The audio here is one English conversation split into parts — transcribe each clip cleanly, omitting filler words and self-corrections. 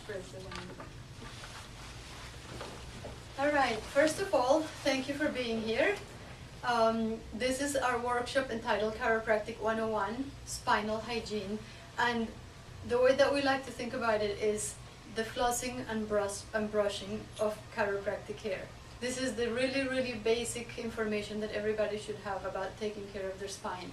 press the one in the back. All right, first of all, thank you for being here. This is our workshop entitled Chiropractic 101, Spinal Hygiene. And the way that we like to think about it is the flossing and brushing of chiropractic care. This is the really, really basic information that everybody should have about taking care of their spine.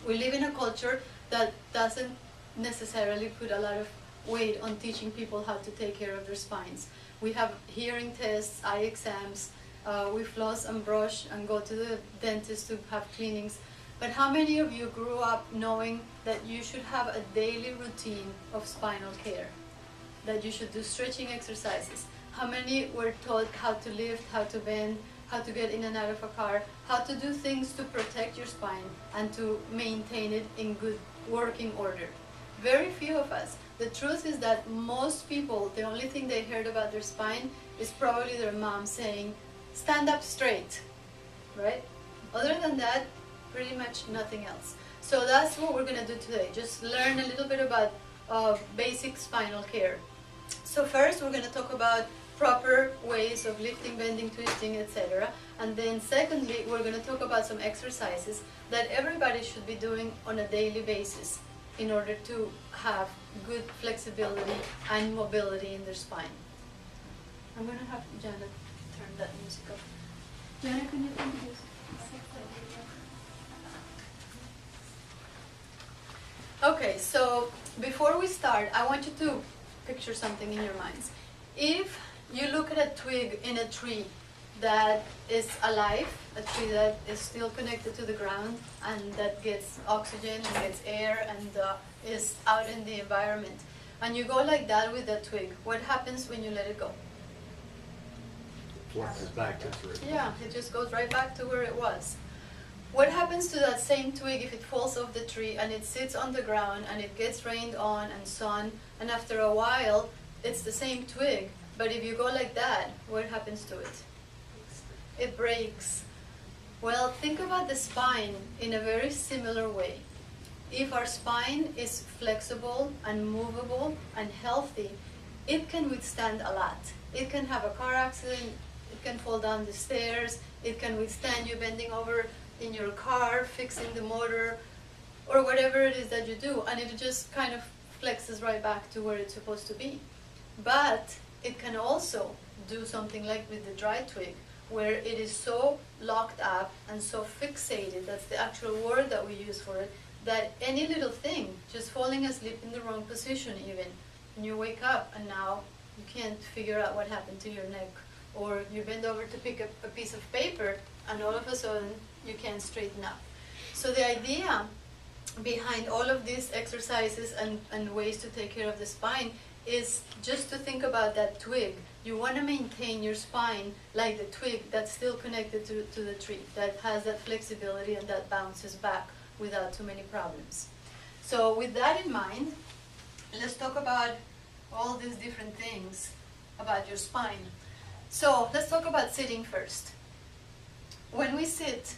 We live in a culture that doesn't necessarily put a lot of weight on teaching people how to take care of their spines. We have hearing tests, eye exams, we floss and brush and go to the dentist to have cleanings. But how many of you grew up knowing that you should have a daily routine of spinal care? That you should do stretching exercises? How many were taught how to lift, how to bend, how to get in and out of a car, how to do things to protect your spine and to maintain it in good working order? Very few of us. The truth is that most people, the only thing they heard about their spine is probably their mom saying, stand up straight, right? Other than that, pretty much nothing else. So that's what we're gonna do today. Just learn a little bit about basic spinal care. So first we're gonna talk about proper ways of lifting, bending, twisting, etc. And then secondly, we're gonna talk about some exercises that everybody should be doing on a daily basis in order to have good flexibility and mobility in their spine. I'm gonna have Janet turn that music off. Janet, can you turn this? Okay, so before we start, I want you to picture something in your minds. If you look at a twig in a tree that is alive, a tree that is still connected to the ground and that gets oxygen and gets air and is out in the environment, and you go like that with that twig, what happens when you let it go? It fluxes back to where it was. Yeah, it just goes right back to where it was. What happens to that same twig if it falls off the tree and it sits on the ground and it gets rained on and sun, and after a while it's the same twig, but if you go like that, what happens to it? It breaks. Well, think about the spine in a very similar way. If our spine is flexible and movable and healthy, it can withstand a lot. It can have a car accident, it can fall down the stairs, it can withstand you bending over in your car, fixing the motor, or whatever it is that you do, and it just kind of flexes right back to where it's supposed to be. But it can also do something like with the dry twig, where it is so locked up and so fixated, that's the actual word that we use for it, that any little thing, just falling asleep in the wrong position even, and you wake up and now you can't figure out what happened to your neck, or you bend over to pick up a piece of paper and all of a sudden you can't straighten up. So the idea behind all of these exercises and ways to take care of the spine is just to think about that twig. You want to maintain your spine like the twig that's still connected to the tree, that has that flexibility and that bounces back without too many problems. So with that in mind, let's talk about all these different things about your spine. So let's talk about sitting first. When we sit,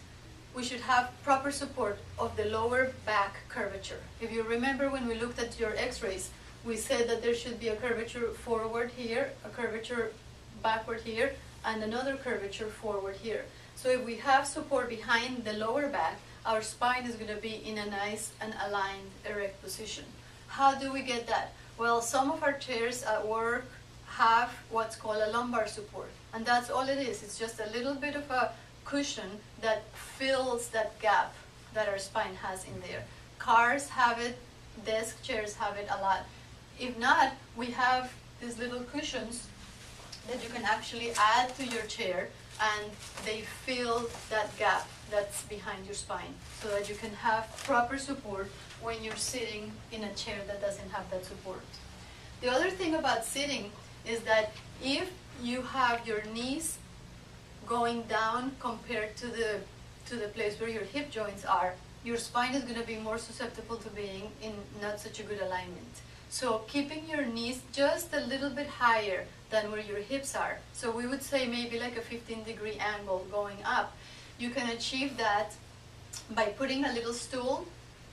we should have proper support of the lower back curvature. If you remember when we looked at your x-rays, we said that there should be a curvature forward here, a curvature backward here, and another curvature forward here. So if we have support behind the lower back, our spine is going to be in a nice and aligned, erect position. How do we get that? Well, some of our chairs at work have what's called a lumbar support, and that's all it is. It's just a little bit of a cushion that fills that gap that our spine has in there. Cars have it, desk chairs have it a lot. If not, we have these little cushions that you can actually add to your chair, and they fill that gap that's behind your spine so that you can have proper support when you're sitting in a chair that doesn't have that support. The other thing about sitting is that if you have your knees going down compared to the place where your hip joints are, your spine is going to be more susceptible to being in not such a good alignment. So keeping your knees just a little bit higher than where your hips are, so we would say maybe like a 15-degree angle going up, you can achieve that by putting a little stool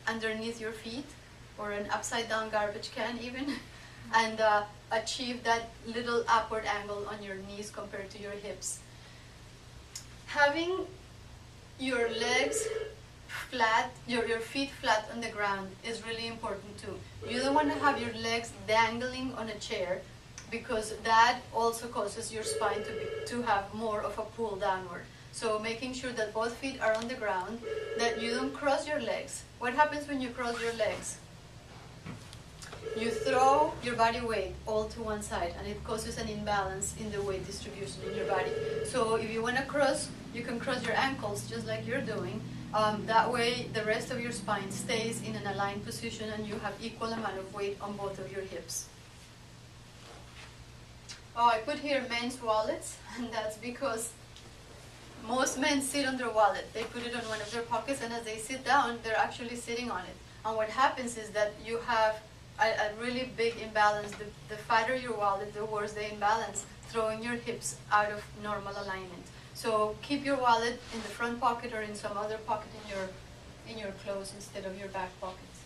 underneath your feet, or an upside down garbage can even, and achieve that little upward angle on your knees compared to your hips. Having your legs flat, your feet flat on the ground is really important too. You don't want to have your legs dangling on a chair, because that also causes your spine to have more of a pull downward. So making sure that both feet are on the ground, that you don't cross your legs. What happens when you cross your legs? You throw your body weight all to one side, and it causes an imbalance in the weight distribution in your body. So if you want to cross, you can cross your ankles just like you're doing. That way the rest of your spine stays in an aligned position and you have equal amount of weight on both of your hips. Oh, I put here men's wallets, and that's because most men sit on their wallet. They put it on one of their pockets, and as they sit down, they're actually sitting on it. And what happens is that you have a really big imbalance. The fatter your wallet, the worse the imbalance, throwing your hips out of normal alignment. So keep your wallet in the front pocket or in some other pocket in your clothes instead of your back pockets.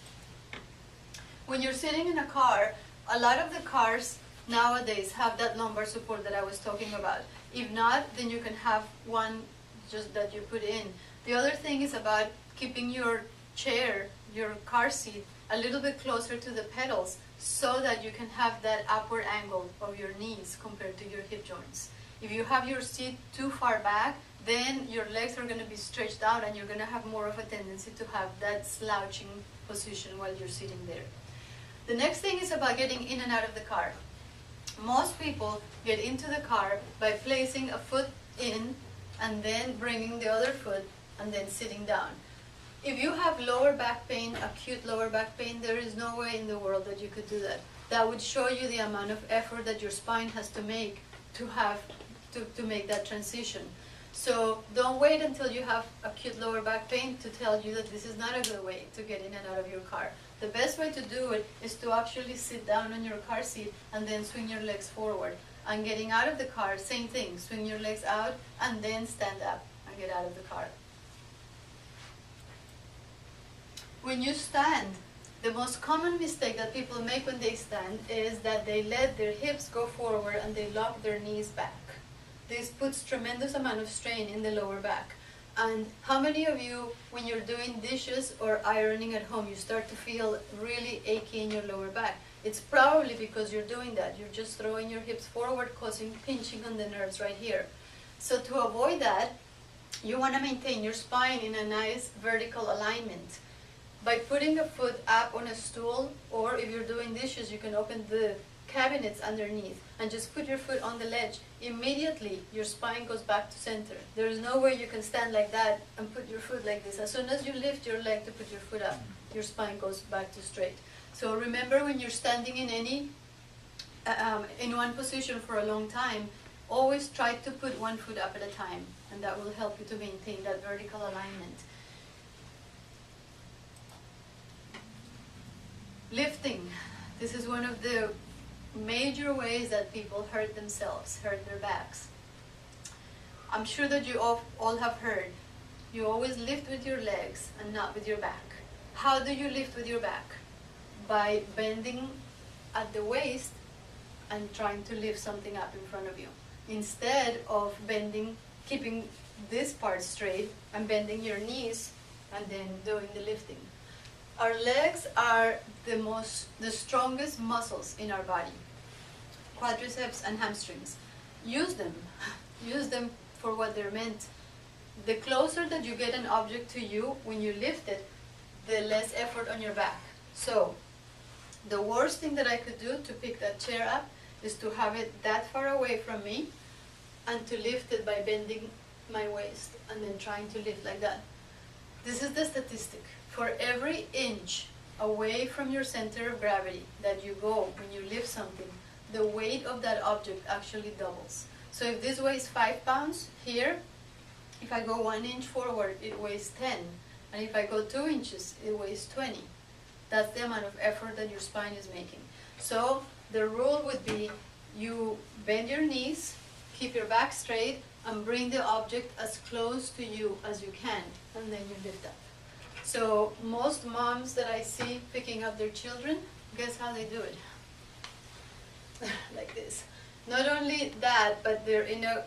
When you're sitting in a car, a lot of the cars nowadays have that lumbar support that I was talking about. If not, then you can have one just that you put in. The other thing is about keeping your chair, your car seat, a little bit closer to the pedals so that you can have that upward angle of your knees compared to your hip joints. If you have your seat too far back, then your legs are going to be stretched out and you're going to have more of a tendency to have that slouching position while you're sitting there. The next thing is about getting in and out of the car. Most people get into the car by placing a foot in and then bringing the other foot and then sitting down. If you have lower back pain, acute lower back pain, there is no way in the world that you could do that. That would show you the amount of effort that your spine has to make to make that transition. So don't wait until you have acute lower back pain to tell you that this is not a good way to get in and out of your car. The best way to do it is to actually sit down on your car seat and then swing your legs forward. And getting out of the car, same thing, swing your legs out and then stand up and get out of the car. When you stand, the most common mistake that people make when they stand is that they let their hips go forward and they lock their knees back. This puts tremendous amount of strain in the lower back. And how many of you, when you're doing dishes or ironing at home, you start to feel really achy in your lower back? It's probably because you're doing that. You're just throwing your hips forward, causing pinching on the nerves right here. So to avoid that, you want to maintain your spine in a nice vertical alignment. By putting a foot up on a stool, or if you're doing dishes, you can open the cabinets underneath and just put your foot on the ledge. Immediately, your spine goes back to center. There is no way you can stand like that and put your foot like this. As soon as you lift your leg to put your foot up, your spine goes back to straight. So remember, when you're standing in in one position for a long time, always try to put one foot up at a time, and that will help you to maintain that vertical alignment. Lifting. This is one of the major ways that people hurt themselves, hurt their backs. I'm sure that you all have heard, you always lift with your legs and not with your back. How do you lift with your back? By bending at the waist and trying to lift something up in front of you. Instead of bending, keeping this part straight and bending your knees and then doing the lifting. Our legs are the strongest muscles in our body. Quadriceps and hamstrings. Use them. Use them for what they're meant. The closer that you get an object to you when you lift it, the less effort on your back. So, the worst thing that I could do to pick that chair up is to have it that far away from me and to lift it by bending my waist and then trying to lift like that. This is the statistic. For every inch away from your center of gravity that you go when you lift something, the weight of that object actually doubles. So if this weighs 5 pounds here, if I go 1 inch forward, it weighs 10. And if I go 2 inches, it weighs 20. That's the amount of effort that your spine is making. So the rule would be you bend your knees, keep your back straight, and bring the object as close to you as you can, and then you lift up. So most moms that I see picking up their children, guess how they do it? like this. Not only that, but they're in a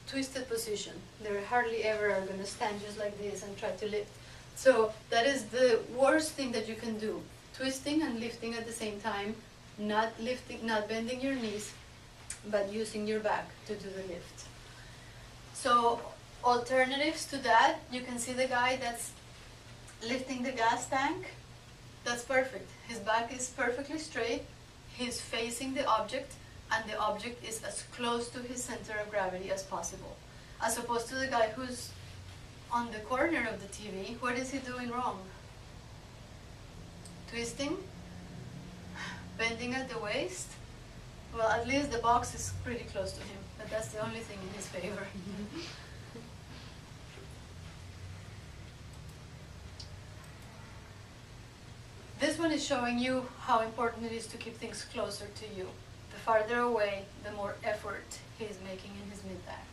twisted position. They hardly ever are going to stand just like this and try to lift. So that is the worst thing that you can do. Twisting and lifting at the same time, not lifting, not bending your knees, but using your back to do the lift. So alternatives to that, you can see the guy that's lifting the gas tank. That's perfect. His back is perfectly straight. He's facing the object, and the object is as close to his center of gravity as possible. As opposed to the guy who's on the corner of the TV, what is he doing wrong? Twisting? Bending at the waist? Well, at least the box is pretty close to him, but that's the only thing in his favor. This one is showing you how important it is to keep things closer to you. The farther away, the more effort he is making in his mid-back.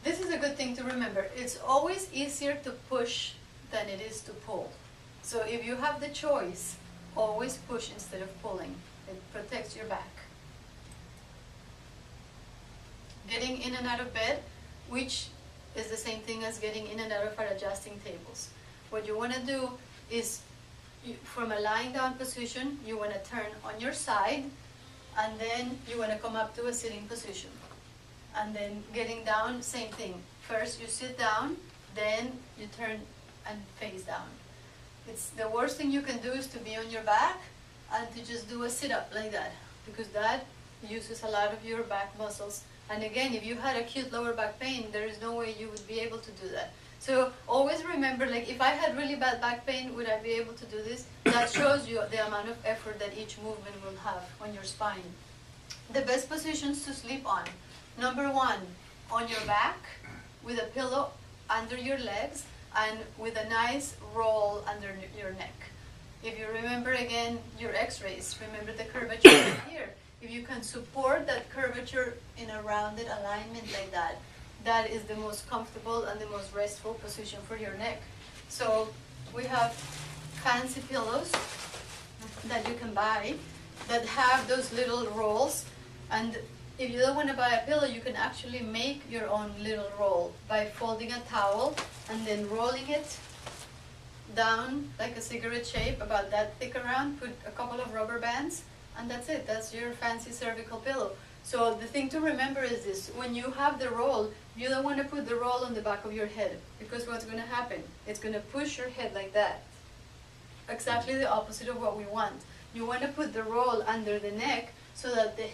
This is a good thing to remember. It's always easier to push than it is to pull. So if you have the choice, always push instead of pulling. It protects your back. Getting in and out of bed, which is the same thing as getting in and out of our adjusting tables. What you want to do is, from a lying down position, you want to turn on your side, and then you want to come up to a sitting position. And then getting down, same thing. First you sit down, then you turn and face down. It's the worst thing you can do is to be on your back and to just do a sit-up like that, because that uses a lot of your back muscles. And again, if you had acute lower back pain, there is no way you would be able to do that. So always remember, like, if I had really bad back pain, would I be able to do this? That shows you the amount of effort that each movement will have on your spine. The best positions to sleep on. Number one, on your back with a pillow under your legs and with a nice roll under your neck. If you remember again your x-rays, remember the curvature here. If you can support that curvature in a rounded alignment like that, that is the most comfortable and the most restful position for your neck. So we have fancy pillows that you can buy that have those little rolls, and if you don't want to buy a pillow, you can actually make your own little roll by folding a towel and then rolling it down like a cigarette shape, about that thick around, put a couple of rubber bands, and that's it. That's your fancy cervical pillow. So the thing to remember is this: when you have the roll, you don't want to put the roll on the back of your head, because what's going to happen? It's going to push your head like that. Exactly the opposite of what we want. You want to put the roll under the neck so that the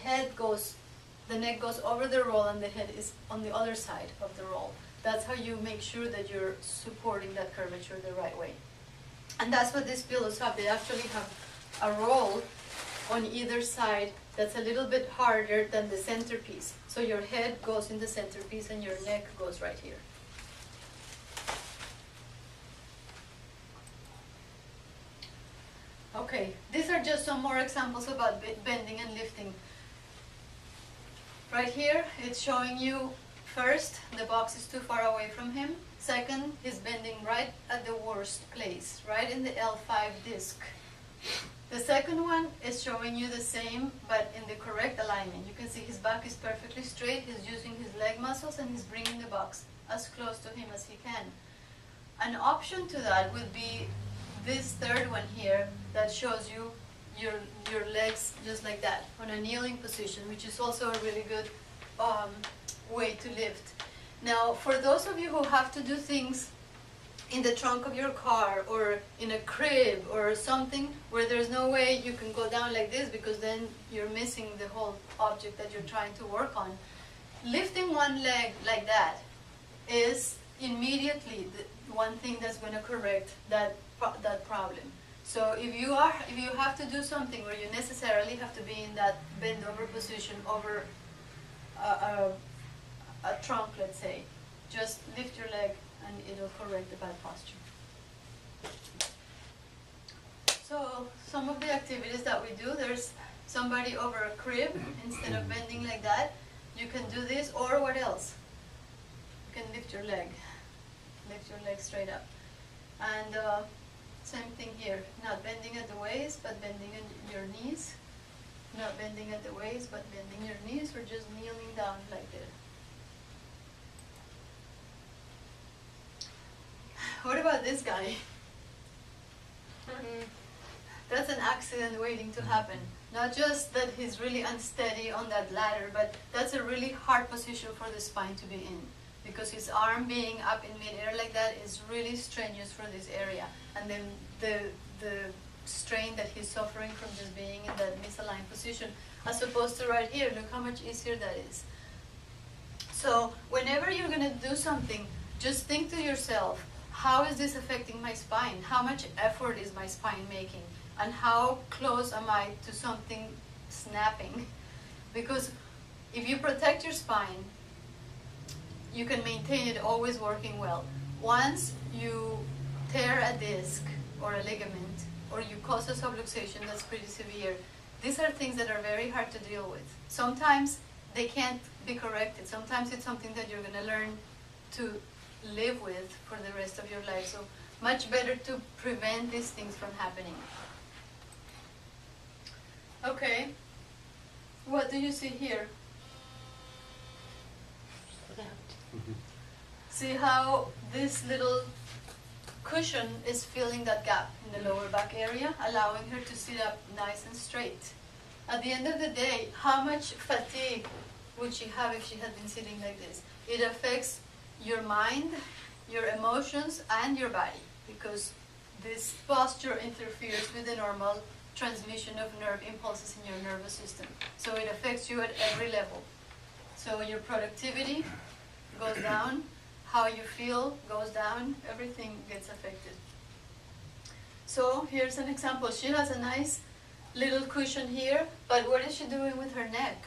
neck goes over the roll and the head is on the other side of the roll. That's how you make sure that you're supporting that curvature the right way. And that's what these pillows have. They actually have a roll on either side that's a little bit harder than the centerpiece. So your head goes in the centerpiece and your neck goes right here. Okay, these are just some more examples about bending and lifting. Right here, it's showing you, first, the box is too far away from him. Second, he's bending right at the worst place, right in the L5 disc. The second one is showing you the same, but in the correct alignment. You can see his back is perfectly straight. He's using his leg muscles and he's bringing the box as close to him as he can. An option to that would be this third one here that shows you your legs just like that, on a kneeling position, which is also a really good way to lift. Now, for those of you who have to do things in the trunk of your car or in a crib or something where there's no way you can go down like this, because then you're missing the whole object that you're trying to work on, lifting one leg like that is immediately the one thing that's going to correct that problem. So if you have to do something where you necessarily have to be in that bend over position over a trunk, let's say, just lift your leg and it'll correct the bad posture. So some of the activities that we do, there's somebody over a crib. Instead of bending like that, you can do this, or what else? You can lift your leg straight up. And same thing here, not bending at the waist, but bending in your knees. Not bending at the waist, but bending your knees or just kneeling down like this. What about this guy? That's an accident waiting to happen. Not just that he's really unsteady on that ladder, but that's a really hard position for the spine to be in. Because his arm being up in mid-air like that is really strenuous for this area. And then the strain that he's suffering from just being in that misaligned position, as opposed to right here, look how much easier that is. So whenever you're gonna do something, just think to yourself, how is this affecting my spine? How much effort is my spine making? And how close am I to something snapping? Because if you protect your spine, you can maintain it always working well. Once you tear a disc or a ligament, or you cause a subluxation that's pretty severe, these are things that are very hard to deal with. Sometimes they can't be corrected. Sometimes it's something that you're going to learn to live with for the rest of your life. So much better to prevent these things from happening. Okay, what do you see here? See how this little cushion is filling that gap in the lower back area, allowing her to sit up nice and straight. At the end of the day, how much fatigue would she have if she had been sitting like this? It affects your mind, your emotions, and your body, because this posture interferes with the normal transmission of nerve impulses in your nervous system. So it affects you at every level. So your productivity goes down, how you feel goes down, everything gets affected. So here's an example. She has a nice little cushion here, but what is she doing with her neck?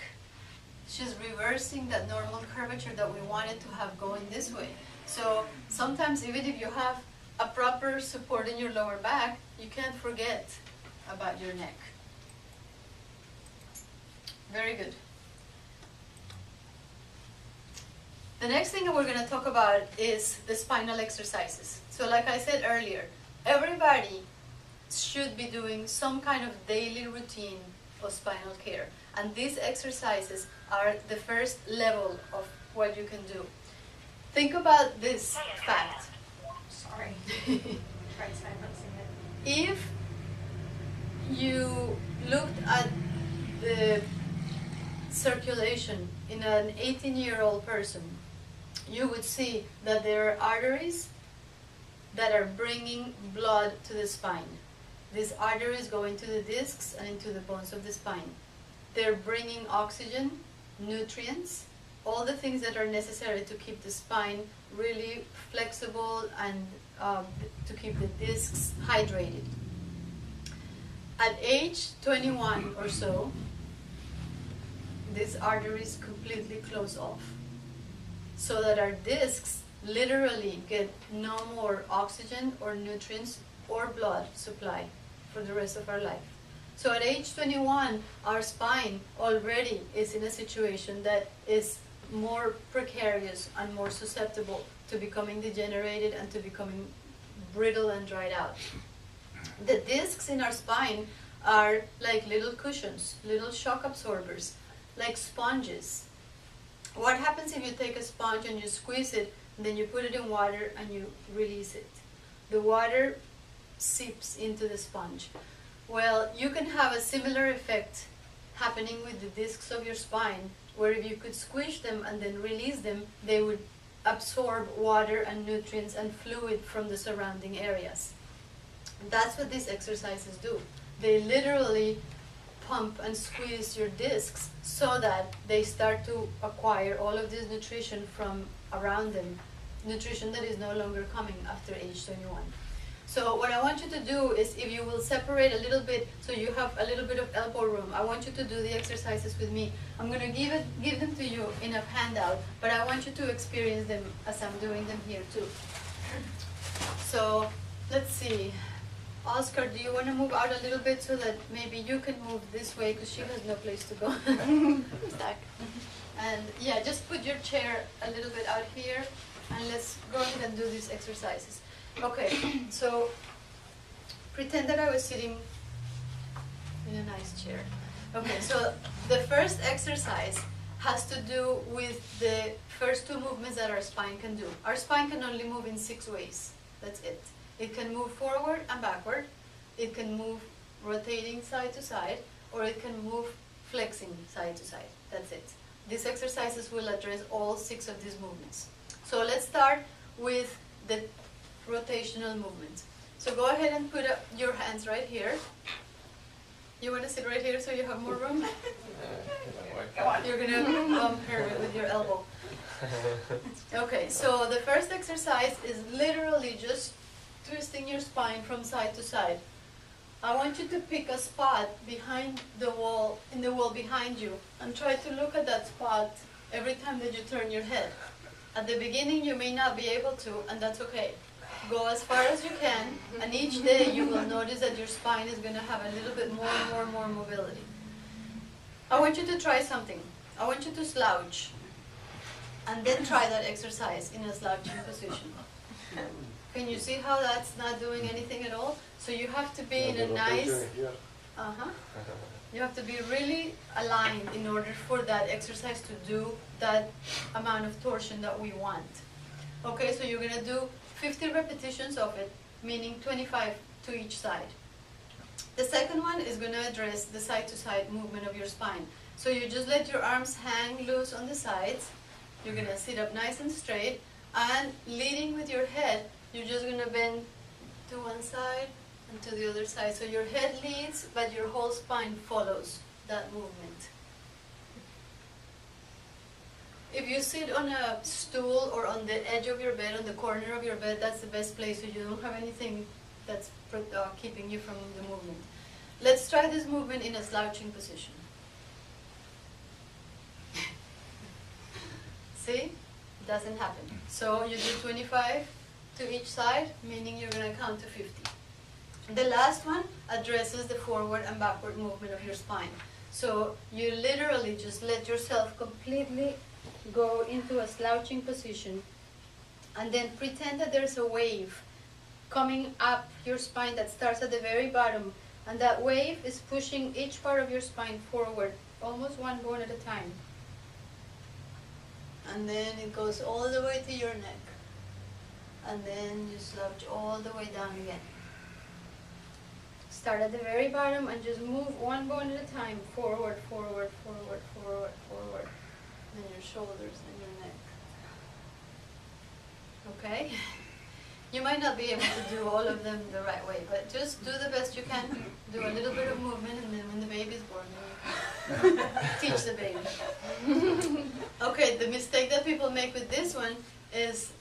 She's reversing that normal curvature that we wanted to have going this way. So sometimes even if you have a proper support in your lower back, you can't forget about your neck. Very good. The next thing that we're going to talk about is the spinal exercises. So like I said earlier, everybody should be doing some kind of daily routine of spinal care. And these exercises are the first level of what you can do. Think about this fact. Sorry. Right side, not seeing it. If you looked at the circulation in an 18-year-old person, you would see that there are arteries that are bringing blood to the spine. These arteries go into the discs and into the bones of the spine. They're bringing oxygen, nutrients, all the things that are necessary to keep the spine really flexible and to keep the discs hydrated. At age 21 or so, these arteries completely close off, so that our discs literally get no more oxygen or nutrients or blood supply for the rest of our life. So at age 21, our spine already is in a situation that is more precarious and more susceptible to becoming degenerated and to becoming brittle and dried out. The discs in our spine are like little cushions, little shock absorbers, like sponges. What happens if you take a sponge and you squeeze it, and then you put it in water and you release it? The water seeps into the sponge. Well, you can have a similar effect happening with the discs of your spine, where if you could squish them and then release them, they would absorb water and nutrients and fluid from the surrounding areas. That's what these exercises do. They literally pump and squeeze your discs so that they start to acquire all of this nutrition from around them, nutrition that is no longer coming after age 21. So what I want you to do is, if you will separate a little bit so you have a little bit of elbow room, I want you to do the exercises with me. I'm going to give them to you in a handout, but I want you to experience them as I'm doing them here too. So let's see. Oscar, do you want to move out a little bit so that maybe you can move this way, because she has no place to go? Stuck. And yeah, just put your chair a little bit out here, and let's go ahead and do these exercises. Okay, so pretend that I was sitting in a nice chair. Okay, so the first exercise has to do with the first two movements that our spine can do. Our spine can only move in 6 ways. That's it. It can move forward and backward. It can move rotating side to side, or it can move flexing side to side. That's it. These exercises will address all 6 of these movements. So let's start with the rotational movement. So go ahead and put up your hands right here. You want to sit right here so you have more room? You're going to bump her with your elbow. Okay, so the first exercise is literally just twisting your spine from side to side. I want you to pick a spot behind the wall, in the wall behind you, and try to look at that spot every time that you turn your head. At the beginning you may not be able to, and that's okay. Go as far as you can, and each day you will notice that your spine is going to have a little bit more mobility. I want you to try something. I want you to slouch, and then try that exercise in a slouching position. Can you see how that's not doing anything at all? So you have to be in a nice, you have to be really aligned in order for that exercise to do that amount of torsion that we want. Okay, so you're going to do 50 repetitions of it, meaning 25 to each side. The second one is going to address the side-to-side movement of your spine. So you just let your arms hang loose on the sides. You're going to sit up nice and straight, and leading with your head, you're just going to bend to one side and to the other side. So your head leads, but your whole spine follows that movement. If you sit on a stool or on the edge of your bed, on the corner of your bed, that's the best place so you don't have anything that's keeping you from the movement. Let's try this movement in a slouching position. See? It doesn't happen. So you do 25 to each side, meaning you're going to count to 50. The last one addresses the forward and backward movement of your spine. So you literally just let yourself completely go into a slouching position, and then pretend that there's a wave coming up your spine that starts at the very bottom, and that wave is pushing each part of your spine forward, almost one bone at a time. And then it goes all the way to your neck, and then you slouch all the way down again. Start at the very bottom and just move one bone at a time, forward, forward, forward, forward, forward. And your shoulders and your neck. Okay? You might not be able to do all of them the right way, but just do the best you can. Do a little bit of movement, and then when the baby's born, then you teach the baby. Okay, the mistake that people make with this one is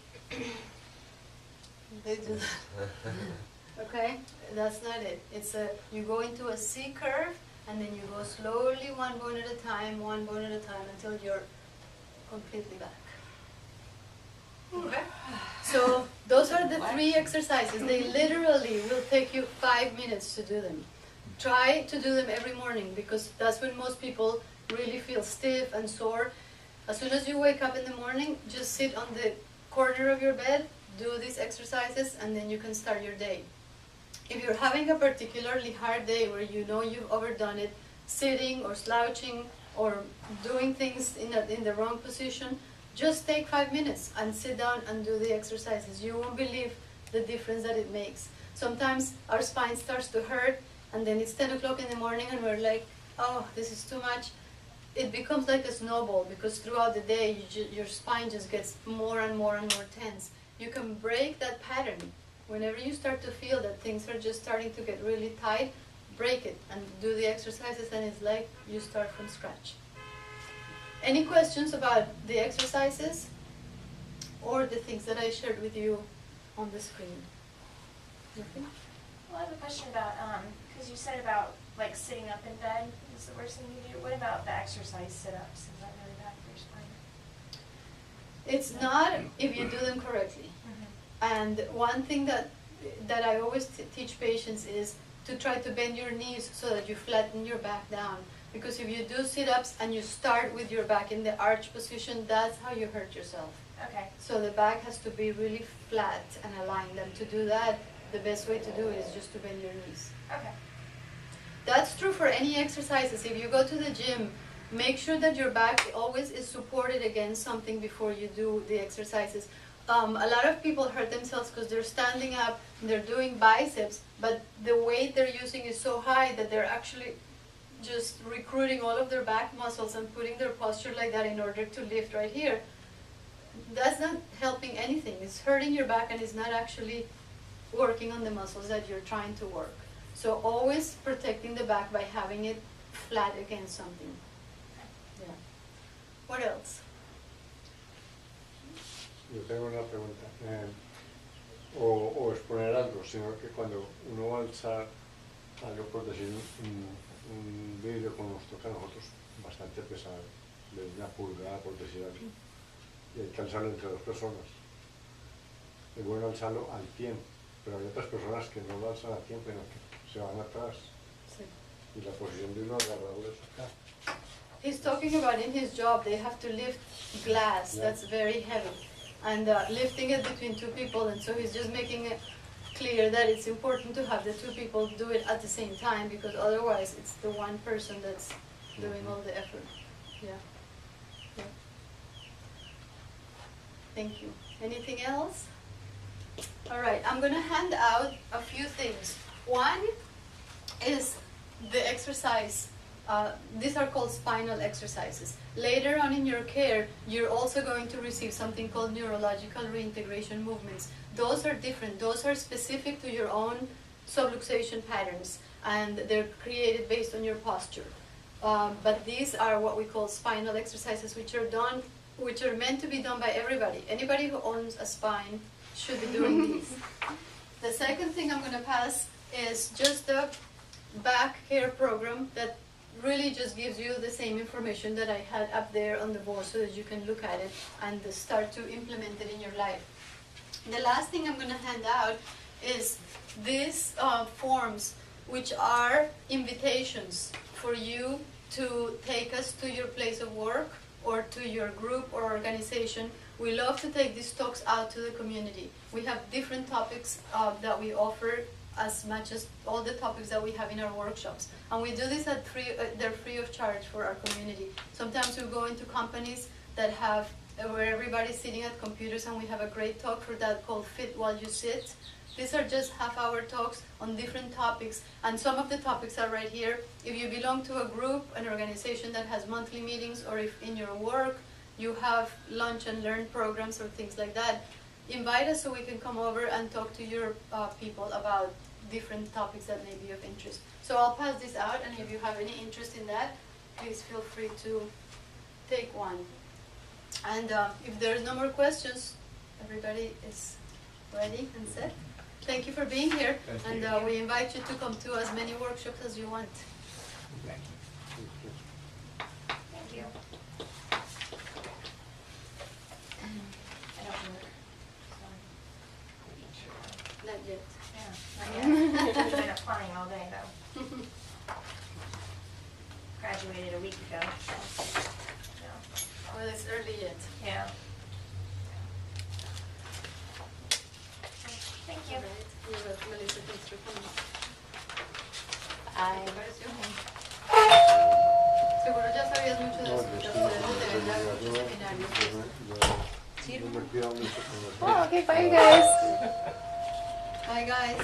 they do that. Okay? That's not it. It's you go into a C curve, and then you go slowly one bone at a time, until you're completely back. Okay? So those are the 3 exercises. They literally will take you 5 minutes to do them. Try to do them every morning, because that's when most people really feel stiff and sore. As soon as you wake up in the morning, just sit on the corner of your bed, do these exercises, and then you can start your day. If you're having a particularly hard day where you know you've overdone it, sitting or slouching or doing things in the wrong position, just take 5 minutes and sit down and do the exercises. You won't believe the difference that it makes. Sometimes our spine starts to hurt, and then it's 10 o'clock in the morning and we're like, oh, this is too much. It becomes like a snowball, because throughout the day your spine just gets more and more tense. You can break that pattern. Whenever you start to feel that things are just starting to get really tight, break it and do the exercises, and it's like you start from scratch. Any questions about the exercises or the things that I shared with you on the screen? Nothing? Well, I have a question about, because you said about like sitting up in bed is the worst thing you do. What about the exercise sit-ups? Is that really bad for your spine? It's not if you do them correctly. And one thing that I always teach patients is to try to bend your knees so that you flatten your back down. Because if you do sit-ups and you start with your back in the arch position, that's how you hurt yourself. Okay. So the back has to be really flat and aligned. And to do that, the best way to do it is just to bend your knees. Okay. That's true for any exercises. If you go to the gym, make sure that your back always is supported against something before you do the exercises. A lot of people hurt themselves because they're standing up, and they're doing biceps, but the weight they're using is so high that they're actually just recruiting all of their back muscles and putting their posture like that in order to lift right here. That's not helping anything. It's hurting your back and it's not actually working on the muscles that you're trying to work. So always protecting the back by having it flat against something. Yeah. What else? Yo tengo una pregunta. O exponer algo, sino que cuando uno va a alzar algo, por decir, un vidrio como nos toca a nosotros, bastante pesado, de 1 pulgada, por decir algo, y hay que alzarlo entre 2 personas. Es bueno alzarlo al tiempo, pero hay otras personas que no lo alzan a tiempo, sino que se van atrás. Sí. Y la posición de uno agarrado es acá. He's talking about in his job, they have to lift glass that's very heavy. And lifting it between 2 people, and so he's just making it clear that it's important to have the 2 people do it at the same time, because otherwise it's the one person that's doing all the effort. Yeah. Yeah. Thank you. Anything else? All right, I'm going to hand out a few things. One is the exercise. These are called spinal exercises. Later on in your care, you're also going to receive something called neurological reintegration movements. Those are different. Those are specific to your own subluxation patterns, and they're created based on your posture. But these are what we call spinal exercises, which are meant to be done by everybody. Anybody who owns a spine should be doing these. The second thing I'm going to pass is just the back care program that really just gives you the same information that I had up there on the board so that you can look at it and start to implement it in your life. The last thing I'm going to hand out is these forms, which are invitations for you to take us to your place of work or to your group or organization. We love to take these talks out to the community. We have different topics that we offer, as much as all the topics that we have in our workshops. And we do this at they're free of charge for our community. Sometimes we go into companies that have, where everybody's sitting at computers, and we have a great talk for that called Fit While You Sit. These are just half-hour talks on different topics, and some of the topics are right here. If you belong to a group, an organization that has monthly meetings, or if in your work you have lunch and learn programs or things like that, invite us so we can come over and talk to your people about different topics that may be of interest. So I'll pass this out, and if you have any interest in that, please feel free to take one. And if there's no more questions, everybody is ready and set. Thank you for being here, and we invite you to come to as many workshops as you want. Thank you. I don't work, so. Not yet. Yeah, I've been applying all day though. Graduated a week ago, so, no. Well, it's early yet. Yeah. Thank you. All right. You're welcome, Melissa. Thanks for coming. Ay, ¿Te pareció? Seguro ya sabías mucho de No, eso, yo pero sí, ustedes deben dar muchos yo seminarios. me cuido mucho con los oh, okay, bye you guys. Bye, guys.